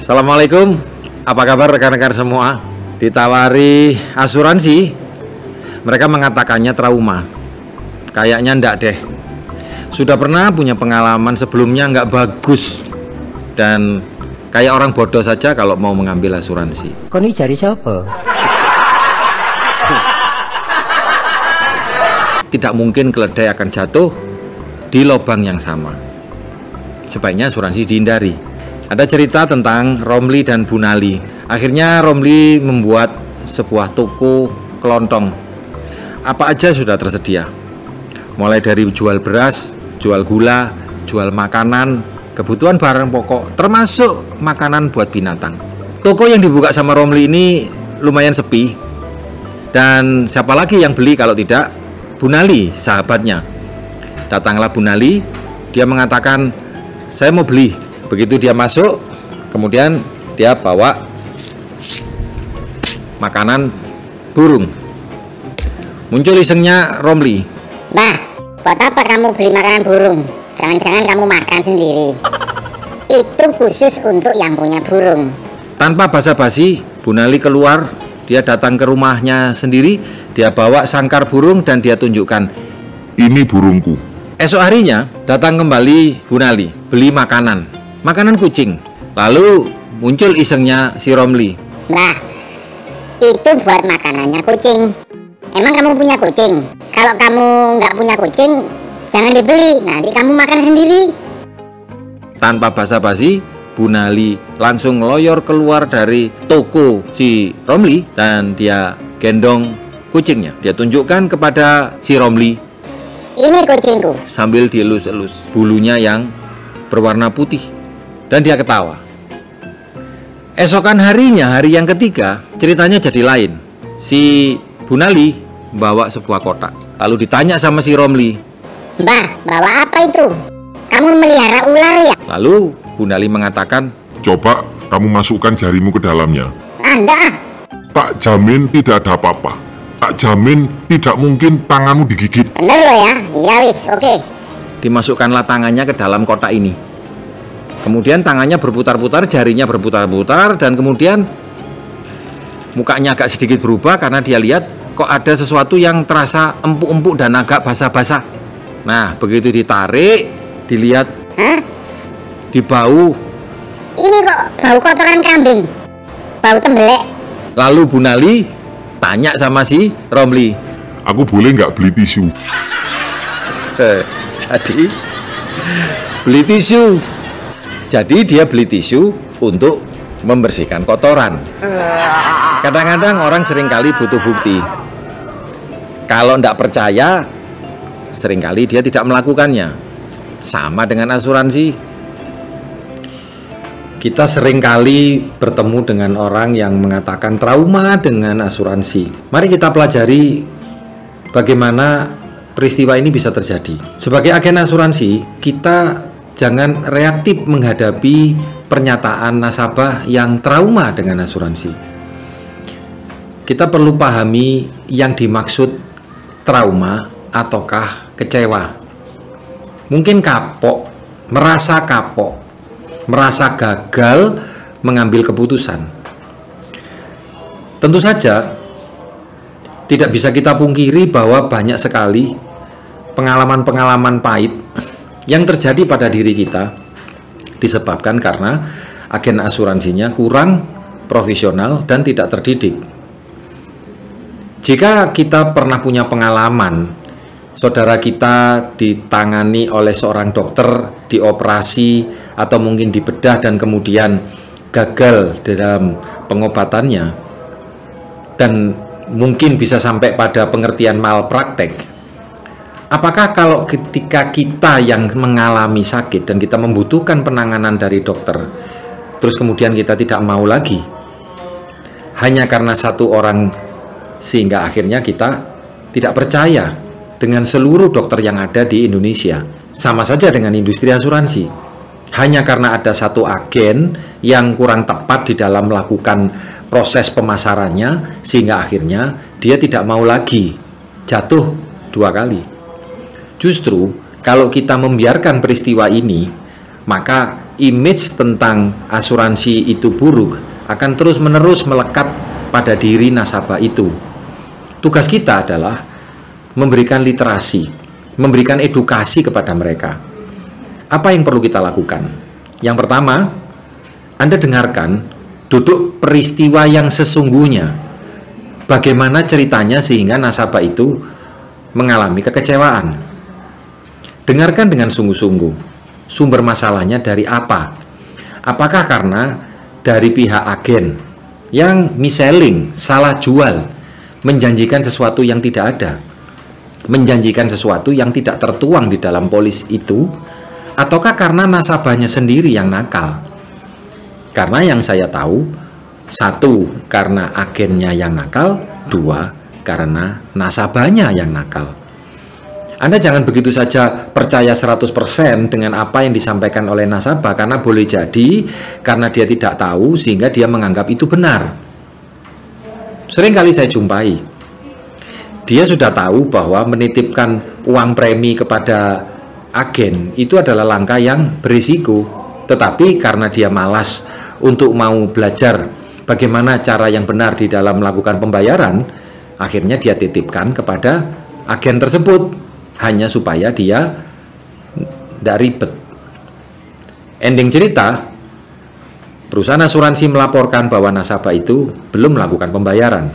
Assalamualaikum, apa kabar rekan-rekan semua? Ditawari asuransi, mereka mengatakannya trauma. Kayaknya ndak deh. Sudah pernah punya pengalaman sebelumnya nggak bagus. Dan kayak orang bodoh saja kalau mau mengambil asuransi. Kon iki jari siapa? Tidak mungkin keledai akan jatuh di lubang yang sama. Sebaiknya asuransi dihindari. Ada cerita tentang Romli dan Bunali. Akhirnya Romli membuat sebuah toko kelontong. Apa aja sudah tersedia. Mulai dari jual beras, jual gula, jual makanan, kebutuhan barang pokok, termasuk makanan buat binatang. Toko yang dibuka sama Romli ini lumayan sepi. Dan siapa lagi yang beli kalau tidak Bunali, sahabatnya. Datanglah Bunali, dia mengatakan, "Saya mau beli." Begitu dia masuk, kemudian dia bawa makanan burung. Muncul isengnya Romli. "Mbah, buat apa kamu beli makanan burung? Jangan-jangan kamu makan sendiri. Itu khusus untuk yang punya burung." Tanpa basa-basi, Bunali keluar. Dia datang ke rumahnya sendiri. Dia bawa sangkar burung dan dia tunjukkan, "Ini burungku." Esok harinya datang kembali Bunali, beli makanan kucing. Lalu muncul isengnya si Romli. "Mbah, itu buat makanannya kucing. Emang kamu punya kucing? Kalau kamu nggak punya kucing, jangan dibeli, nanti kamu makan sendiri." Tanpa basa-basi, Bunali langsung loyor keluar dari toko si Romli dan dia gendong kucingnya. Dia tunjukkan kepada si Romli, "Ini kucingku." sambil dielus-elus bulunya yang berwarna putih. Dan dia ketawa. Esokan harinya, hari yang ketiga, ceritanya jadi lain. Si Bunali bawa sebuah kotak. Lalu ditanya sama si Romli, "Mbah, bawa apa itu? Kamu melihara ular ya?" Lalu Bunali mengatakan, "Coba kamu masukkan jarimu ke dalamnya. "Anda." Tak jamin tidak ada apa-apa. Tak jamin tidak mungkin tanganmu digigit." "Bener loh ya? Iya wis, oke." dimasukkanlah tangannya ke dalam kotak ini. Kemudian tangannya berputar-putar, jarinya berputar-putar, dan kemudian mukanya agak sedikit berubah karena dia lihat kok ada sesuatu yang terasa empuk-empuk dan agak basah-basah. Nah, begitu ditarik, dilihat, "Hah? di bau. Ini kok bau kotoran kambing? Bau tembelek?" Lalu Bunali tanya sama si Romli, "Aku boleh nggak beli tisu?" Jadi beli tisu. Jadi dia beli tisu untuk membersihkan kotoran. Kadang-kadang orang seringkali butuh bukti. Kalau tidak percaya, seringkali dia tidak melakukannya. Sama dengan asuransi. Kita seringkali bertemu dengan orang yang mengatakan trauma dengan asuransi. Mari kita pelajari bagaimana peristiwa ini bisa terjadi. Sebagai agen asuransi, kita jangan reaktif menghadapi pernyataan nasabah yang trauma dengan asuransi. Kita perlu pahami yang dimaksud trauma ataukah kecewa. Mungkin kapok, merasa gagal mengambil keputusan. Tentu saja tidak bisa kita pungkiri bahwa banyak sekali pengalaman-pengalaman pahit yang terjadi pada diri kita disebabkan karena agen asuransinya kurang profesional dan tidak terdidik. Jika kita pernah punya pengalaman, saudara kita ditangani oleh seorang dokter, dioperasi, atau mungkin dibedah dan kemudian gagal dalam pengobatannya, dan mungkin bisa sampai pada pengertian malpraktek. Apakah kalau ketika kita yang mengalami sakit dan kita membutuhkan penanganan dari dokter, terus kemudian kita tidak mau lagi, hanya karena satu orang, sehingga akhirnya kita tidak percaya dengan seluruh dokter yang ada di Indonesia? Sama saja dengan industri asuransi. Hanya karena ada satu agen yang kurang tepat di dalam melakukan proses pemasarannya, sehingga akhirnya dia tidak mau lagi, jatuh dua kali. Justru kalau kita membiarkan peristiwa ini, maka image tentang asuransi itu buruk akan terus-menerus melekat pada diri nasabah itu. Tugas kita adalah memberikan literasi, memberikan edukasi kepada mereka. Apa yang perlu kita lakukan? Yang pertama, Anda dengarkan duduk peristiwa yang sesungguhnya. Bagaimana ceritanya sehingga nasabah itu mengalami kekecewaan. Dengarkan dengan sungguh-sungguh. Sumber masalahnya dari apa? Apakah karena dari pihak agen yang mis-selling, salah jual, menjanjikan sesuatu yang tidak ada, menjanjikan sesuatu yang tidak tertuang di dalam polis itu, ataukah karena nasabahnya sendiri yang nakal? Karena yang saya tahu, satu, karena agennya yang nakal, dua, karena nasabahnya yang nakal. Anda jangan begitu saja percaya 100% dengan apa yang disampaikan oleh nasabah, karena boleh jadi karena dia tidak tahu sehingga dia menganggap itu benar. Sering kali saya jumpai, dia sudah tahu bahwa menitipkan uang premi kepada agen itu adalah langkah yang berisiko, tetapi karena dia malas untuk mau belajar bagaimana cara yang benar di dalam melakukan pembayaran, akhirnya dia titipkan kepada agen tersebut hanya supaya dia tidak ribet. Ending cerita, perusahaan asuransi melaporkan bahwa nasabah itu belum melakukan pembayaran.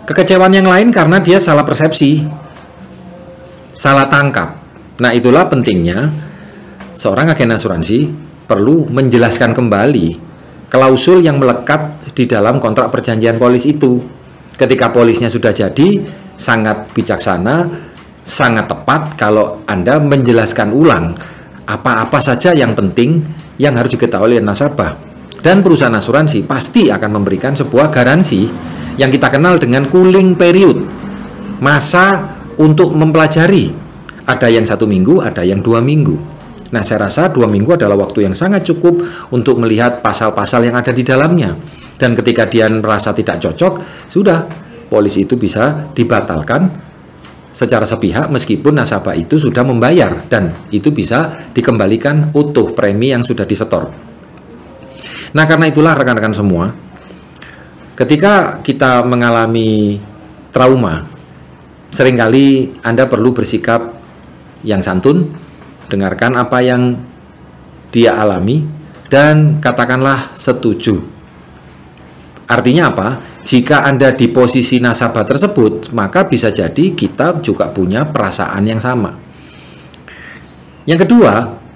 Kekecewaan yang lain karena dia salah persepsi, salah tangkap. Nah, itulah pentingnya seorang agen asuransi perlu menjelaskan kembali klausul yang melekat di dalam kontrak perjanjian polis itu. Ketika polisnya sudah jadi, sangat bijaksana, sangat tepat kalau Anda menjelaskan ulang apa-apa saja yang penting yang harus diketahui oleh nasabah. Dan perusahaan asuransi pasti akan memberikan sebuah garansi yang kita kenal dengan cooling period, masa untuk mempelajari. Ada yang 1 minggu, ada yang 2 minggu. Nah, saya rasa 2 minggu adalah waktu yang sangat cukup untuk melihat pasal-pasal yang ada di dalamnya. Dan ketika dia merasa tidak cocok, sudah, polis itu bisa dibatalkan secara sepihak meskipun nasabah itu sudah membayar, dan itu bisa dikembalikan utuh premi yang sudah disetor. Nah, karena itulah rekan-rekan semua, ketika kita mengalami trauma, seringkali Anda perlu bersikap yang santun, dengarkan apa yang dia alami, dan katakanlah setuju. Artinya apa? Jika Anda di posisi nasabah tersebut, maka bisa jadi kita juga punya perasaan yang sama. Yang kedua,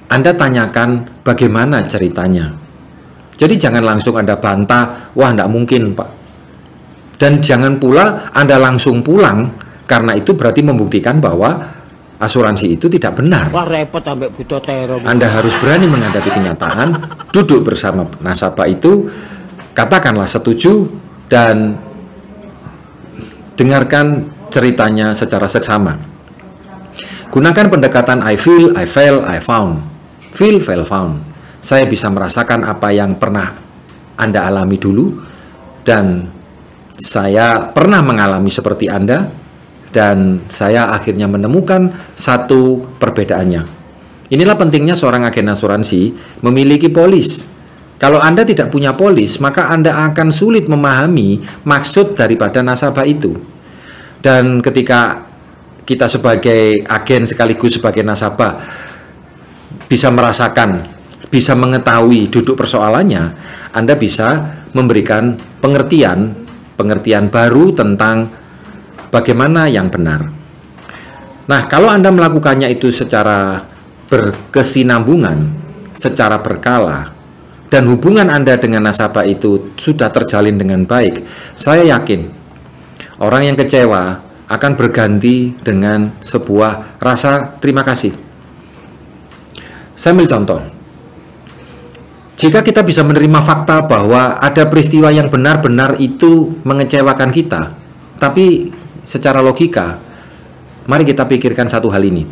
Anda tanyakan bagaimana ceritanya. Jadi jangan langsung Anda bantah, wah tidak mungkin Pak. Dan jangan pula Anda langsung pulang, karena itu berarti membuktikan bahwa asuransi itu tidak benar. Wah, repot sampai butuh teror. Anda harus berani menghadapi kenyataan, duduk bersama nasabah itu, katakanlah setuju, dan dengarkan ceritanya secara seksama. Gunakan pendekatan I feel, I felt, I found. Feel, felt, found. Saya bisa merasakan apa yang pernah Anda alami dulu, dan saya pernah mengalami seperti Anda, dan saya akhirnya menemukan satu perbedaannya. Inilah pentingnya seorang agen asuransi memiliki polis. Kalau Anda tidak punya polis, maka Anda akan sulit memahami maksud daripada nasabah itu. Dan ketika kita sebagai agen sekaligus sebagai nasabah bisa merasakan, bisa mengetahui duduk persoalannya, Anda bisa memberikan pengertian baru tentang bagaimana yang benar. Nah, kalau Anda melakukannya itu secara berkesinambungan, secara berkala, dan hubungan Anda dengan nasabah itu sudah terjalin dengan baik, saya yakin orang yang kecewa akan berganti dengan sebuah rasa terima kasih. Saya ambil contoh. Jika kita bisa menerima fakta bahwa ada peristiwa yang benar-benar itu mengecewakan kita, tapi secara logika, mari kita pikirkan satu hal ini.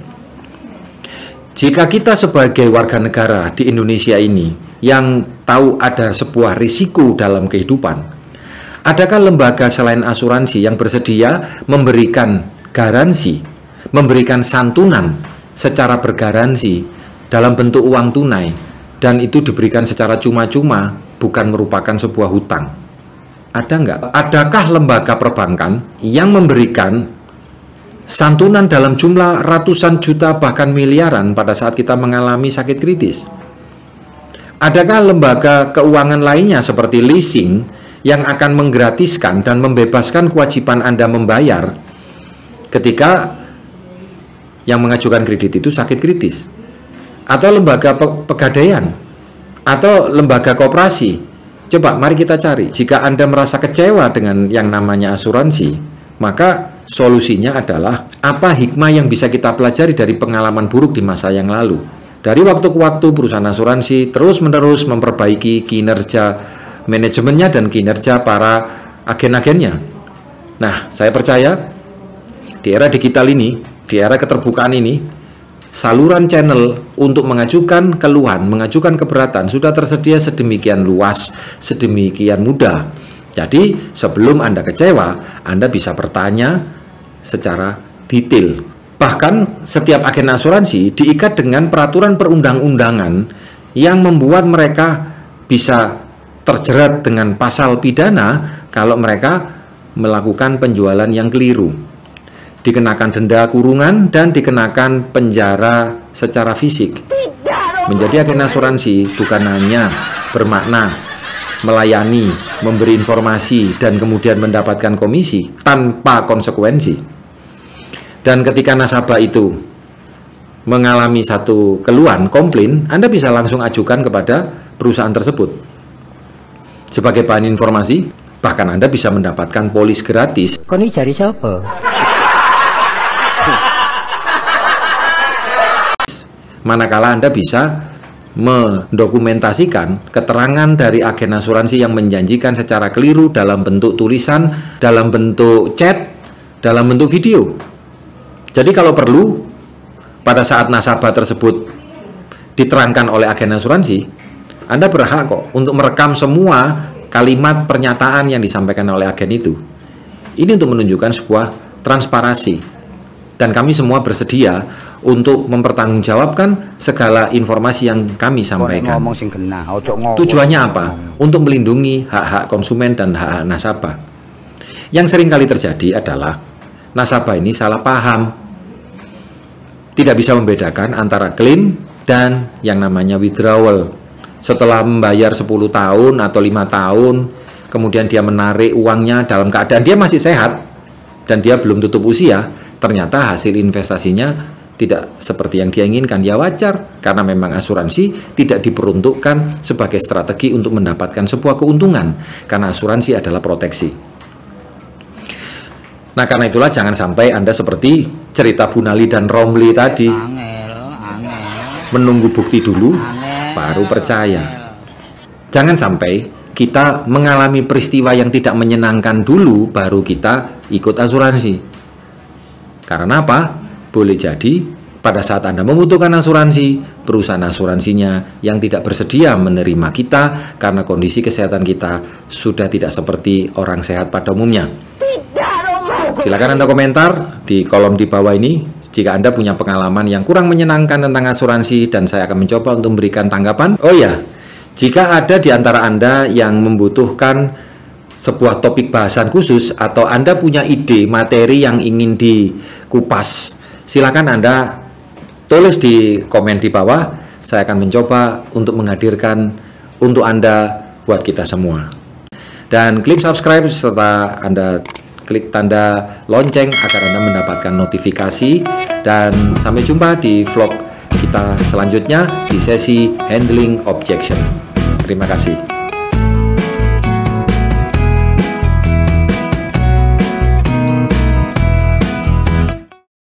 Jika kita sebagai warga negara di Indonesia ini yang tahu ada sebuah risiko dalam kehidupan, adakah lembaga selain asuransi yang bersedia memberikan garansi, memberikan santunan secara bergaransi dalam bentuk uang tunai dan itu diberikan secara cuma-cuma, bukan merupakan sebuah hutang? Ada nggak? Adakah lembaga perbankan yang memberikan santunan dalam jumlah ratusan juta bahkan miliaran pada saat kita mengalami sakit kritis? Adakah lembaga keuangan lainnya seperti leasing yang akan menggratiskan dan membebaskan kewajiban Anda membayar ketika yang mengajukan kredit itu sakit kritis? Atau lembaga pegadaian? Atau lembaga koperasi? Coba mari kita cari. Jika Anda merasa kecewa dengan yang namanya asuransi, maka solusinya adalah apa hikmah yang bisa kita pelajari dari pengalaman buruk di masa yang lalu. Dari waktu ke waktu perusahaan asuransi terus-menerus memperbaiki kinerja manajemennya dan kinerja para agen-agennya. Nah, saya percaya di era digital ini, di era keterbukaan ini, saluran channel untuk mengajukan keluhan, mengajukan keberatan sudah tersedia sedemikian luas, sedemikian mudah. Jadi, sebelum Anda kecewa, Anda bisa bertanya secara detail. Bahkan setiap agen asuransi diikat dengan peraturan perundang-undangan yang membuat mereka bisa terjerat dengan pasal pidana kalau mereka melakukan penjualan yang keliru. Dikenakan denda kurungan dan dikenakan penjara secara fisik. Menjadi agen asuransi bukan hanya bermakna melayani, memberi informasi, dan kemudian mendapatkan komisi tanpa konsekuensi. Dan ketika nasabah itu mengalami satu keluhan, komplain, Anda bisa langsung ajukan kepada perusahaan tersebut. Sebagai bahan informasi, bahkan Anda bisa mendapatkan polis gratis. Kau ini cari siapa? Manakala Anda bisa mendokumentasikan keterangan dari agen asuransi yang menjanjikan secara keliru dalam bentuk tulisan, dalam bentuk chat, dalam bentuk video. Jadi kalau perlu, pada saat nasabah tersebut diterangkan oleh agen asuransi, Anda berhak kok untuk merekam semua kalimat pernyataan yang disampaikan oleh agen itu. Ini untuk menunjukkan sebuah transparansi. Dan kami semua bersedia untuk mempertanggungjawabkan segala informasi yang kami sampaikan. Tujuannya apa? Untuk melindungi hak-hak konsumen dan hak-hak nasabah. Yang sering kali terjadi adalah nasabah ini salah paham. Tidak bisa membedakan antara klaim dan yang namanya withdrawal. Setelah membayar 10 tahun atau 5 tahun, kemudian dia menarik uangnya dalam keadaan dia masih sehat dan dia belum tutup usia, ternyata hasil investasinya tidak seperti yang dia inginkan. Ya wajar, karena memang asuransi tidak diperuntukkan sebagai strategi untuk mendapatkan sebuah keuntungan, karena asuransi adalah proteksi. Nah, karena itulah jangan sampai Anda seperti cerita Bunali dan Romli tadi, menunggu bukti dulu baru percaya. Jangan sampai kita mengalami peristiwa yang tidak menyenangkan dulu baru kita ikut asuransi. Karena apa? Boleh jadi pada saat Anda membutuhkan asuransi, perusahaan asuransinya yang tidak bersedia menerima kita karena kondisi kesehatan kita sudah tidak seperti orang sehat pada umumnya. Silakan Anda komentar di kolom di bawah ini jika Anda punya pengalaman yang kurang menyenangkan tentang asuransi, dan saya akan mencoba untuk memberikan tanggapan. Oh ya, jika ada di antara Anda yang membutuhkan sebuah topik bahasan khusus atau Anda punya ide materi yang ingin dikupas, silakan Anda tulis di komen di bawah. Saya akan mencoba untuk menghadirkan untuk Anda buat kita semua. Dan klik subscribe serta Anda klik tanda lonceng agar Anda mendapatkan notifikasi, dan sampai jumpa di vlog kita selanjutnya di sesi Handling Objection. Terima kasih.